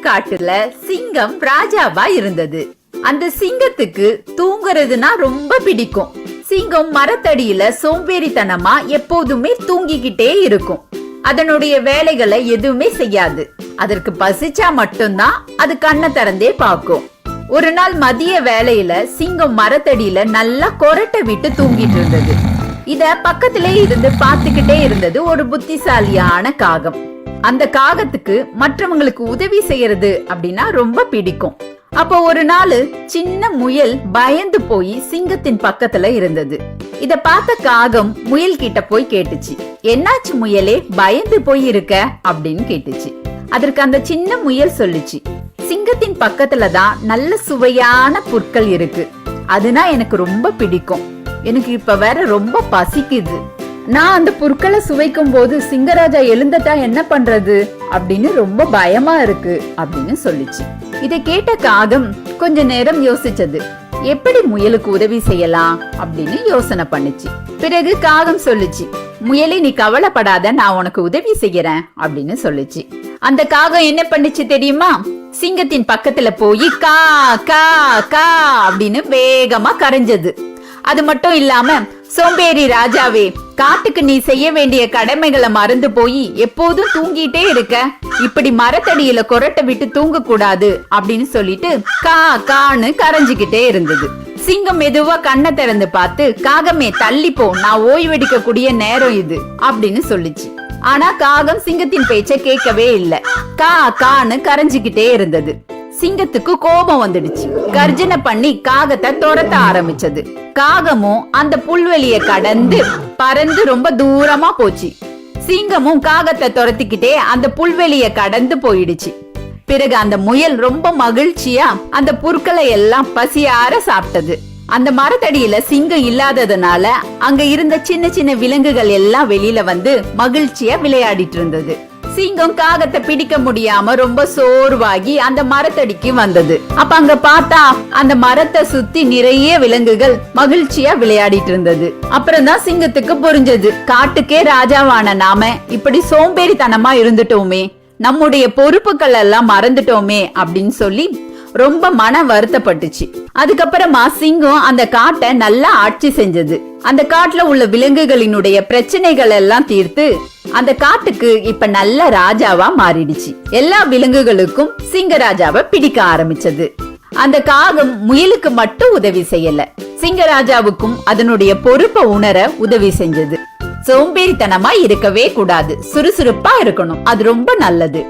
காட்டுல சிங்கம் ராஜாவா இருந்தது. அந்த சிங்கத்துக்கு தூங்குறதுனா ரொம்ப பிடிக்கும். சிங்கம் மரத்தடியில சோம்பேறித்தனமா எப்போதுமே தூங்கிக்கிட்டே இருக்கும். அதனுடைய வேலைகளை எதுவுமே செய்யாது. அதற்கு பசிச்சா மட்டும்தான் அது கண்ணை திறந்தே பார்க்கும். ஒரு நாள் மதிய வேலையில சிங்கம் மரத்தடியில நல்லா கொரட்டை விட்டு தூங்கிட்டு இருந்தது. இத பக்கத்திலே இருந்து பார்த்துக்கிட்டே இருந்தது ஒரு புத்திசாலியான காகம். அந்த காகத்துக்கு மற்றவங்களுக்கு உதவி செய்யறது அப்படின்னா ரொம்ப பிடிக்கும். அப்போ ஒரு நாள் சின்ன முயல் பயந்து போய் சிங்கத்தின் பக்கத்துல இருந்தது. இத பார்த்த காகம் முயல் கிட்ட போய் கேட்டுச்சு, என்னாச்சு முயலே, பயந்து போய் இருக்க அப்படின்னு கேட்டுச்சு. அதற்கு அந்த சின்ன முயல் சொல்லுச்சு, சிங்கத்தின் பக்கத்துலதான் நல்ல சுவையான புற்கள் இருக்கு, அதுனா எனக்கு ரொம்ப பிடிக்கும். எனக்கு இப்ப வேற ரொம்ப பசிக்குது. நான் அந்த புற்களை சுவைக்கும் போது சிங்கராஜா எழுந்தட்டா என்ன பண்றது அப்படின்னு ரொம்ப பயமா இருக்கு அப்படின்னு சொல்லிச்சு. இதை கேட்ட காகம் கொஞ்ச நேரம் யோசிச்சது. எப்படி முயலுக்கு உதவி செய்யலாம் அப்படின்னு யோசனை பண்ணுச்சு. பிறகு காகம் சொல்லுச்சு, முயலே நீ கவலைப்படாத, நான் உனக்கு உதவி செய்யறேன் அப்படின்னு சொல்லுச்சு. அந்த காகம் என்ன பண்ணுச்சு தெரியுமா? சிங்கத்தின் பக்கத்துல போய் கா கா கா அப்படின்னு வேகமா கரைஞ்சது. அது மட்டும் இல்லாம, சோம்பேறி ராஜாவே, காட்டுக்கு நீ செய்ய வேண்டிய கடமைகளை மறந்து போய் எப்போதும் தூங்கிட்டே இருக்க, இப்படி மரத்தடியில கொரட்டை விட்டு தூங்க கூடாது அப்படின்னு சொல்லிட்டு கா கான்னு கரைஞ்சுகிட்டே இருந்தது. சிங்கம் மெதுவா கண்ணை திறந்து பார்த்து, காகமே தள்ளிப்போ, நான் ஓய்வெடுக்க கூடிய நேரம் இது அப்படின்னு சொல்லிச்சு. ஆனா காகம் சிங்கத்தின் பேச்ச கேட்கவே இல்லை. கா கான்னு கரைஞ்சுகிட்டே இருந்தது. சிங்கத்துக்கு கோபம் வந்துடுச்சு. கர்ஜனை பண்ணி காகத்தை துரத்த ஆரம்பிச்சது. காகமும் அந்த புல்வெளிய கடந்து பறந்து ரொம்ப தூரமா போச்சு. சிங்கமும் காகத்தை துரத்திக்கிட்டே அந்த புல்வெளிய கடந்து போயிடுச்சு. பிறகு அந்த முயல் ரொம்ப மகிழ்ச்சியா அந்த புற்களை எல்லாம் பசியார சாப்பிட்டது. அந்த மரத்தடியில சிங்கம் இல்லாததுனால அங்க இருந்த சின்ன சின்ன விலங்குகள் எல்லாம் வெளியில வந்து மகிழ்ச்சியா விளையாடிட்டு இருந்தது. சிங்கம் காகத்தை பிடிக்க முடியாம ரொம்ப சோர்வாகி அந்த மரத்தடிக்கு வந்தது. அப்ப அங்க பார்த்தா அந்த மரத்தை சுத்தி நிறைய விலங்குகள் மகிழ்ச்சியா விளையாடிட்டு இருந்தது. அப்புறம் தான் சிங்கத்துக்கு புரிஞ்சது, காட்டுக்கே ராஜாவான நாம இப்படி சோம்பேறித்தனமா இருந்துட்டோமே, நம்முடைய பொறுப்புகள் எல்லாம் மறந்துட்டோமே அப்படின்னு சொல்லி ரொம்ப மன வருத்தப்பட்டுச்சு. அதுக்கப்புறமா சிங்கம் அந்த காட்டை நல்லா ஆட்சி செஞ்சது. அந்த காட்டுல உள்ள விலங்குகளினுடைய பிரச்சனைகள் எல்லாம் தீர்த்து அந்த காட்டுக்கு இப்ப நல்ல ராஜாவா மாறிடுச்சு. எல்லா விலங்குகளுக்கும் சிங்கராஜாவை பிடிக்க ஆரம்பிச்சது. அந்த காகம் முயலுக்கு மட்டும் உதவி செய்யல, சிங்கராஜாவுக்கும் அதனுடைய பொறுப்பை உணர உதவி செஞ்சது. சோம்பேறித்தனமா இருக்கவே கூடாது, சுறுசுறுப்பா இருக்கணும், அது ரொம்ப நல்லது.